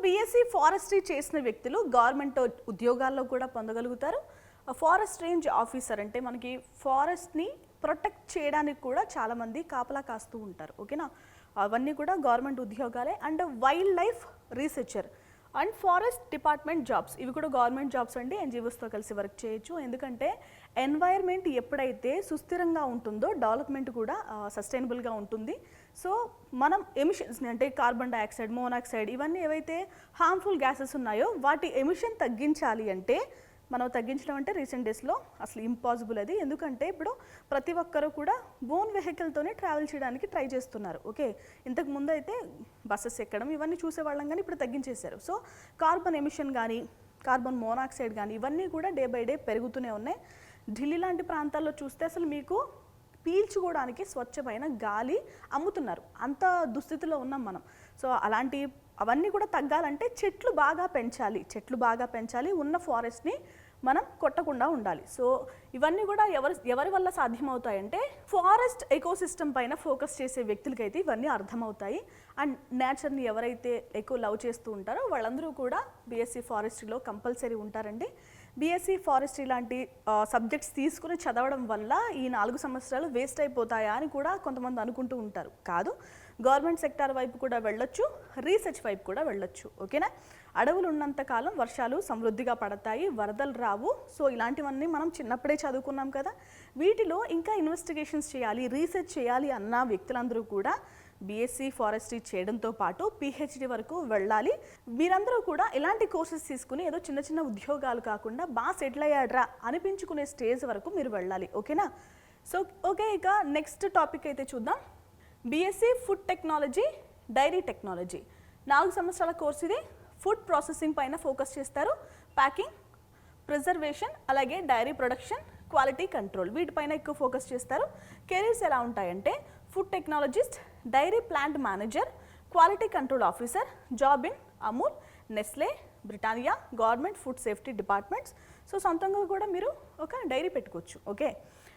BSc forestry చేసిన వ్యక్తులు government ఉద్యోగాల్లో కూడా పొందగలుగుతారు. ఫారెస్ట్ రేంజ్ ఆఫీసర్ అంటే మనకి ఫారెస్ట్ని ప్రొటెక్ట్ చేయడానికి కూడా చాలామంది కాపలా కాస్తూ ఉంటారు. ఓకేనా, అవన్నీ కూడా గవర్నమెంట్ ఉద్యోగాలే. And wildlife researcher and forest department jobs, ఇవి కూడా గవర్నమెంట్ జాబ్స్ అండి. ఎన్జిఓస్తో కలిసి వర్క్ చేయొచ్చు. ఎందుకంటే ఎన్వైర్న్మెంట్ ఎప్పుడైతే సుస్థిరంగా ఉంటుందో డెవలప్మెంట్ కూడా సస్టైనబుల్గా ఉంటుంది. సో మనం ఎమిషన్స్ని అంటే కార్బన్ డైఆక్సైడ్, మోనాక్సైడ్ ఇవన్నీ ఏవైతే హార్మ్ఫుల్ గ్యాసెస్ ఉన్నాయో వాటి ఎమిషన్ తగ్గించాలి అంటే మనం తగ్గించడం అంటే రీసెంట్ డేస్లో అసలు ఇంపాసిబుల్ అది. ఎందుకంటే ఇప్పుడు ప్రతి ఒక్కరు కూడా ఓన్ వెహికల్తోనే ట్రావెల్ చేయడానికి ట్రై చేస్తున్నారు. ఓకే, ఇంతకు ముందు అయితే బస్సెస్ ఎక్కడం ఇవన్నీ చూసేవాళ్ళం, కానీ ఇప్పుడు తగ్గించేశారు. సో కార్బన్ ఎమిషన్ కానీ కార్బన్ మోనాక్సైడ్ కానీ ఇవన్నీ కూడా డే బై డే పెరుగుతూనే ఉన్నాయి. ఢిల్లీ లాంటి ప్రాంతాల్లో చూస్తే అసలు మీకు పీల్చుకోవడానికి స్వచ్ఛమైన గాలి అమ్ముతున్నారు, అంత దుస్థితిలో ఉన్నాం మనం. సో అవన్నీ కూడా తగ్గాలంటే చెట్లు బాగా పెంచాలి, ఉన్న ఫారెస్ట్ని మనం కొట్టకుండా ఉండాలి. సో ఇవన్నీ కూడా ఎవరి వల్ల సాధ్యమవుతాయంటే ఫారెస్ట్ ఎకోసిస్టమ్ పైన ఫోకస్ చేసే వ్యక్తులకైతే ఇవన్నీ అర్థమవుతాయి. అండ్ నేచర్ని ఎవరైతే ఎక్కువ లవ్ చేస్తూ ఉంటారో వాళ్ళందరూ కూడా బీఎస్సీ ఫారెస్ట్రీలో కంపల్సరీ ఉంటారండి. బీఎస్సీ ఫారెస్ట్రీ లాంటి సబ్జెక్ట్స్ తీసుకుని చదవడం వల్ల ఈ 4 సంవత్సరాలు వేస్ట్ అయిపోతాయా అని కూడా కొంతమంది అనుకుంటూ ఉంటారు. కాదు, గవర్నమెంట్ సెక్టార్ వైపు కూడా వెళ్ళొచ్చు, రీసెర్చ్ వైపు కూడా వెళ్ళొచ్చు. ఓకేనా, అడవులు ఉన్నంత కాలం వర్షాలు సమృద్ధిగా పడతాయి, వరదలు రావు. సో ఇలాంటివన్నీ మనం చిన్నప్పుడే చదువుకున్నాం కదా. వీటిలో ఇంకా ఇన్వెస్టిగేషన్స్ చేయాలి, రీసెర్చ్ చేయాలి అన్న వ్యక్తులందరూ కూడా బీఎస్సీ ఫారెస్ట్రీ చేయడంతో పాటు పిహెచ్డి వరకు వెళ్ళాలి. మీరందరూ కూడా ఇలాంటి కోర్సెస్ తీసుకుని ఏదో చిన్న చిన్న ఉద్యోగాలు కాకుండా బాగా సెటిల్ అయ్యాడ్రా అనిపించుకునే స్టేజ్ వరకు మీరు వెళ్ళాలి. ఓకేనా, సో ఓకే, ఇక నెక్స్ట్ టాపిక్ అయితే చూద్దాం. BSc food technology, dairy technology 4 సంవత్సరాల కోర్స్ ఇది. ఫుడ్ ప్రాసెసింగ్ పైన ఫోకస్ చేస్తారు. ప్యాకింగ్, ప్రిజర్వేషన్, అలాగే డైరీ ప్రొడక్షన్, క్వాలిటీ కంట్రోల్ వీటిపైన ఎక్కువ ఫోకస్ చేస్తారు. కెరీర్స్ ఎలా ఉంటాయంటే food technologist, dairy plant manager, quality control officer, job in Amul, Nestle, Britannia, government food safety departments. So సొంతంగా కూడా మీరు ఒక డైరీ పెట్టుకోవచ్చు. ఓకే,